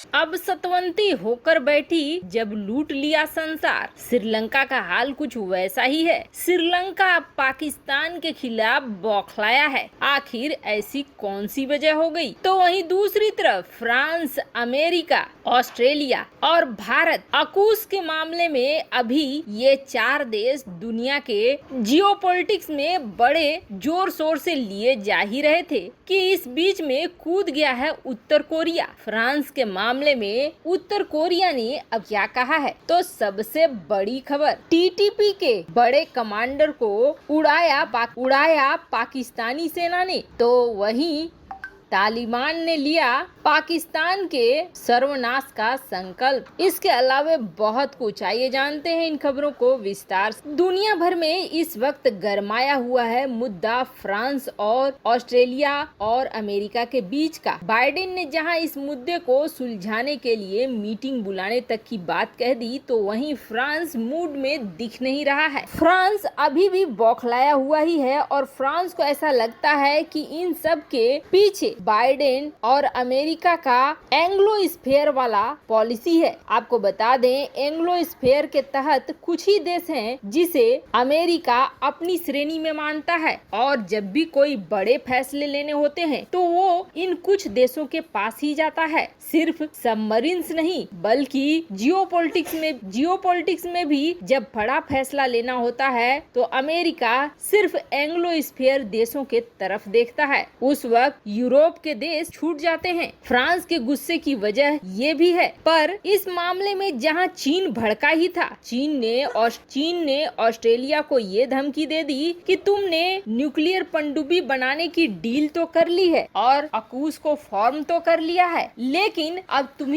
अब सतवंती होकर बैठी जब लूट लिया संसार। श्रीलंका का हाल कुछ वैसा ही है। श्रीलंका अब पाकिस्तान के खिलाफ बौखलाया है। आखिर ऐसी कौन सी वजह हो गई? तो वहीं दूसरी तरफ फ्रांस, अमेरिका, ऑस्ट्रेलिया और भारत अकूस के मामले में अभी ये चार देश दुनिया के जियोपॉलिटिक्स में बड़े जोर शोर से लिए जा ही रहे थे कि इस बीच में कूद गया है उत्तर कोरिया। फ्रांस के मामले में उत्तर कोरिया ने अब क्या कहा है? तो सबसे बड़ी खबर, टीटीपी के बड़े कमांडर को उड़ाया पाकिस्तानी सेना ने। तो वहीं तालिबान ने लिया पाकिस्तान के सर्वनाश का संकल्प। इसके अलावा बहुत कुछ, आइए जानते हैं इन खबरों को विस्तार से। दुनिया भर में इस वक्त गरमाया हुआ है मुद्दा फ्रांस और ऑस्ट्रेलिया और अमेरिका के बीच का। बाइडेन ने जहां इस मुद्दे को सुलझाने के लिए मीटिंग बुलाने तक की बात कह दी, तो वहीं फ्रांस मूड में दिख नहीं रहा है। फ्रांस अभी भी बौखलाया हुआ ही है और फ्रांस को ऐसा लगता है कि इन सब के पीछे बाइडेन और अमेरिका का एंग्लो स्फीयर वाला पॉलिसी है। आपको बता दें, एंग्लो स्फीयर के तहत कुछ ही देश हैं जिसे अमेरिका अपनी श्रेणी में मानता है और जब भी कोई बड़े फैसले लेने होते हैं तो वो इन कुछ देशों के पास ही जाता है। सिर्फ सबमरीन्स नहीं बल्कि जियोपॉलिटिक्स में भी जब बड़ा फैसला लेना होता है तो अमेरिका सिर्फ एंग्लो स्फीयर देशों के तरफ देखता है। उस वक्त यूरोप के देश छूट जाते हैं। फ्रांस के गुस्से की वजह ये भी है। पर इस मामले में जहां चीन भड़का ही था, चीन ने ऑस्ट्रेलिया को ये धमकी दे दी कि तुमने न्यूक्लियर पनडुब्बी बनाने की डील तो कर ली है और अकूस को फॉर्म तो कर लिया है, लेकिन अब तुम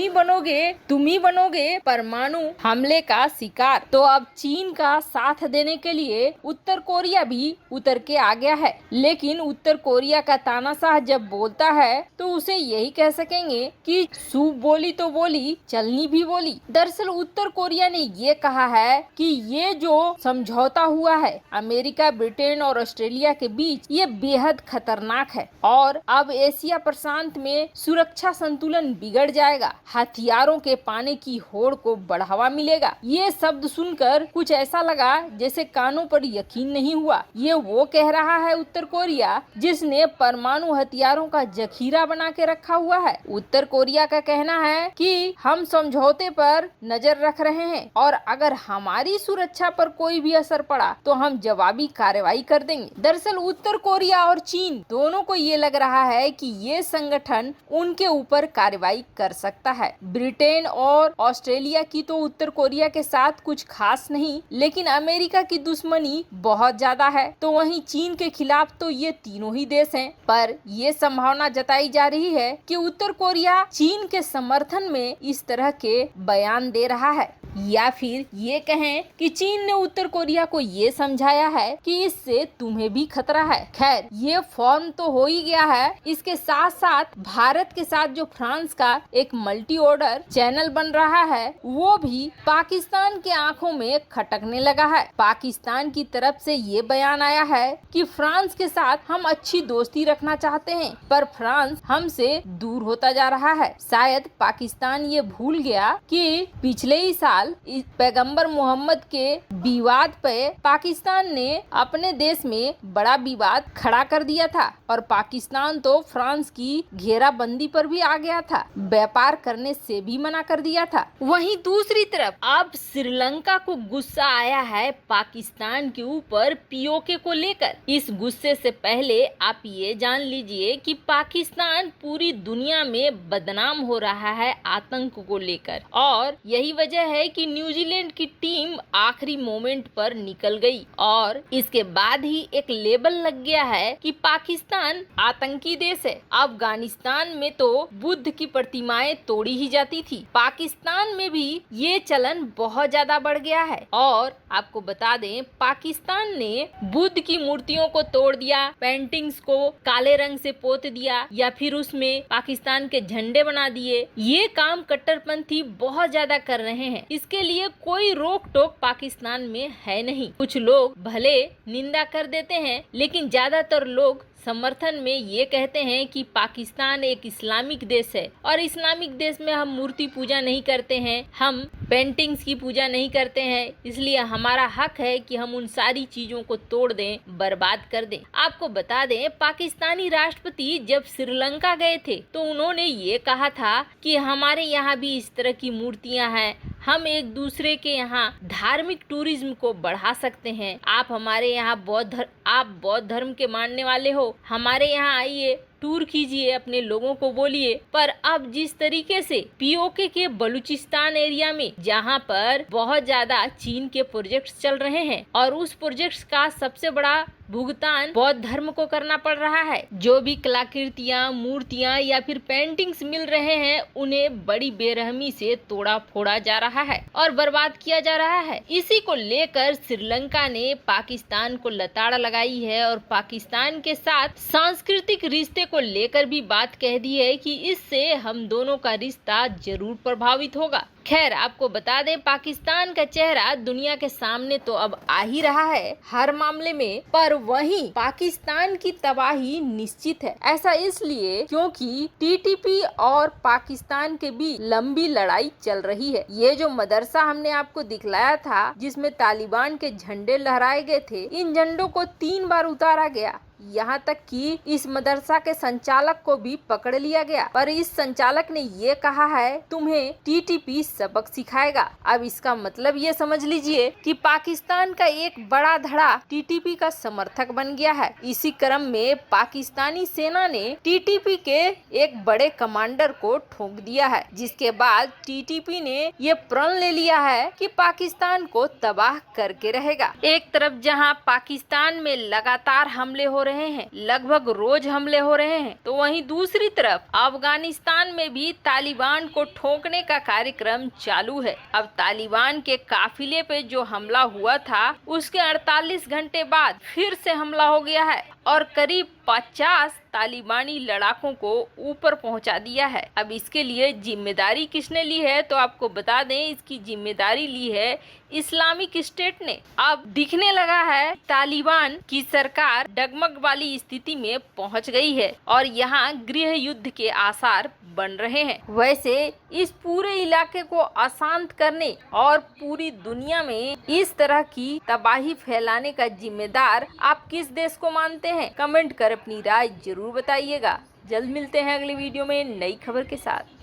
ही बनोगे परमाणु हमले का शिकार। तो अब चीन का साथ देने के लिए उत्तर कोरिया भी उतर के आ गया है। लेकिन उत्तर कोरिया का तानाशाह जब बोलता है तो उसे यही कह सकेंगे कि सूप बोली तो बोली, चलनी भी बोली। दरअसल उत्तर कोरिया ने ये कहा है कि ये जो समझौता हुआ है अमेरिका, ब्रिटेन और ऑस्ट्रेलिया के बीच, ये बेहद खतरनाक है और अब एशिया प्रशांत में सुरक्षा संतुलन बिगड़ जाएगा। हथियारों के पाने की होड़ को बढ़ावा मिलेगा। ये शब्द सुनकर कुछ ऐसा लगा जैसे कानों पर यकीन नहीं हुआ। ये वो कह रहा है उत्तर कोरिया जिसने परमाणु हथियारों का जखीरा बना के रखा हुआ है। उत्तर कोरिया का कहना है कि हम समझौते पर नजर रख रहे हैं और अगर हमारी सुरक्षा पर कोई भी असर पड़ा तो हम जवाबी कार्रवाई कर देंगे। दरअसल उत्तर कोरिया और चीन दोनों को ये लग रहा है कि ये संगठन उनके ऊपर कार्रवाई कर सकता है। ब्रिटेन और ऑस्ट्रेलिया की तो उत्तर कोरिया के साथ कुछ खास नहीं, लेकिन अमेरिका की दुश्मनी बहुत ज्यादा है। तो वहीं चीन के खिलाफ तो ये तीनों ही देश हैं। पर ये संभावना जताई जा रही है कि उत्तर कोरिया चीन के समर्थन में इस तरह के बयान दे रहा है, या फिर ये कहें कि चीन ने उत्तर कोरिया को ये समझाया है कि इससे तुम्हें भी खतरा है। खैर, ये फॉर्म तो हो ही गया है। इसके साथ साथ भारत के साथ जो फ्रांस का एक मल्टी ऑर्डर चैनल बन रहा है वो भी पाकिस्तान के आंखों में खटकने लगा है। पाकिस्तान की तरफ से ये बयान आया है कि फ्रांस के साथ हम अच्छी दोस्ती रखना चाहते हैं पर फ्रांस हमसे दूर होता जा रहा है। शायद पाकिस्तान ये भूल गया कि पिछले ही साल पैगंबर मोहम्मद के विवाद पे पाकिस्तान ने अपने देश में बड़ा विवाद खड़ा कर दिया था और पाकिस्तान तो फ्रांस की घेराबंदी पर भी आ गया था, व्यापार करने से भी मना कर दिया था। वहीं दूसरी तरफ अब श्रीलंका को गुस्सा आया है पाकिस्तान के ऊपर पीओके को लेकर। इस गुस्से से पहले आप ये जान लीजिए कि पाकिस्तान पूरी दुनिया में बदनाम हो रहा है आतंक को लेकर और यही वजह है कि न्यूजीलैंड की टीम आखिरी मोमेंट पर निकल गई और इसके बाद ही एक लेबल लग गया है कि पाकिस्तान आतंकी देश है। अफगानिस्तान में तो बुद्ध की प्रतिमाएं तोड़ी ही जाती थी, पाकिस्तान में भी ये चलन बहुत ज्यादा बढ़ गया है। और आपको बता दें, पाकिस्तान ने बुद्ध की मूर्तियों को तोड़ दिया, पेंटिंग्स को काले रंग से पोत दिया या फिर उसमें पाकिस्तान के झंडे बना दिए। ये काम कट्टरपंथी बहुत ज्यादा कर रहे हैं। इसके लिए कोई रोक टोक पाकिस्तान में है नहीं। कुछ लोग भले निंदा कर देते हैं लेकिन ज्यादातर लोग समर्थन में ये कहते हैं कि पाकिस्तान एक इस्लामिक देश है और इस्लामिक देश में हम मूर्ति पूजा नहीं करते हैं, हम पेंटिंग्स की पूजा नहीं करते हैं, इसलिए हमारा हक है कि हम उन सारी चीजों को तोड़ दें, बर्बाद कर दें। आपको बता दें, पाकिस्तानी राष्ट्रपति जब श्रीलंका गए थे तो उन्होंने ये कहा था कि हमारे यहाँ भी इस तरह की मूर्तियाँ हैं, हम एक दूसरे के यहाँ धार्मिक टूरिज्म को बढ़ा सकते हैं। आप हमारे यहाँ बौद्ध धर्म के मानने वाले हो, हमारे यहाँ आइए, टूर कीजिए, अपने लोगों को बोलिए। पर अब जिस तरीके से पीओके के बलूचिस्तान एरिया में जहां पर बहुत ज्यादा चीन के प्रोजेक्ट्स चल रहे हैं और उस प्रोजेक्ट्स का सबसे बड़ा भुगतान बौद्ध धर्म को करना पड़ रहा है, जो भी कलाकृतियां, मूर्तियां या फिर पेंटिंग्स मिल रहे हैं उन्हें बड़ी बेरहमी से तोड़ा फोड़ा जा रहा है और बर्बाद किया जा रहा है। इसी को लेकर श्रीलंका ने पाकिस्तान को लताड़ लगाई है और पाकिस्तान के साथ सांस्कृतिक रिश्ते को लेकर भी बात कह दी है कि इससे हम दोनों का रिश्ता जरूर प्रभावित होगा। खैर, आपको बता दें, पाकिस्तान का चेहरा दुनिया के सामने तो अब आ ही रहा है हर मामले में, पर वहीं पाकिस्तान की तबाही निश्चित है। ऐसा इसलिए क्योंकि टीटीपी और पाकिस्तान के बीच लंबी लड़ाई चल रही है। ये जो मदरसा हमने आपको दिखलाया था जिसमें तालिबान के झंडे लहराए गए थे, इन झंडों को 3 बार उतारा गया, यहाँ तक कि इस मदरसा के संचालक को भी पकड़ लिया गया। पर इस संचालक ने ये कहा है तुम्हें टीटीपी सबक सिखाएगा। अब इसका मतलब ये समझ लीजिए कि पाकिस्तान का एक बड़ा धड़ा टीटीपी का समर्थक बन गया है। इसी क्रम में पाकिस्तानी सेना ने टीटीपी के एक बड़े कमांडर को ठोक दिया है, जिसके बाद टीटीपी ने ये प्रण ले लिया है कि पाकिस्तान को तबाह करके रहेगा। एक तरफ जहाँ पाकिस्तान में लगातार हमले हो रहे हैं, लगभग रोज हमले हो रहे हैं, तो वहीं दूसरी तरफ अफगानिस्तान में भी तालिबान को ठोकने का कार्यक्रम चालू है। अब तालिबान के काफिले पे जो हमला हुआ था उसके 48 घंटे बाद फिर से हमला हो गया है और करीब 50 तालिबानी लड़ाकों को ऊपर पहुंचा दिया है। अब इसके लिए जिम्मेदारी किसने ली है, तो आपको बता दें, इसकी जिम्मेदारी ली है इस्लामिक स्टेट ने। अब दिखने लगा है तालिबान की सरकार डगमग वाली स्थिति में पहुंच गई है और यहाँ गृह युद्ध के आसार बन रहे हैं। वैसे इस पूरे इलाके को अशांत करने और पूरी दुनिया में इस तरह की तबाही फैलाने का जिम्मेदार आप किस देश को मानते हैं? कमेंट कर अपनी राय जरूर बताइएगा। जल्द मिलते हैं अगले वीडियो में नई खबर के साथ।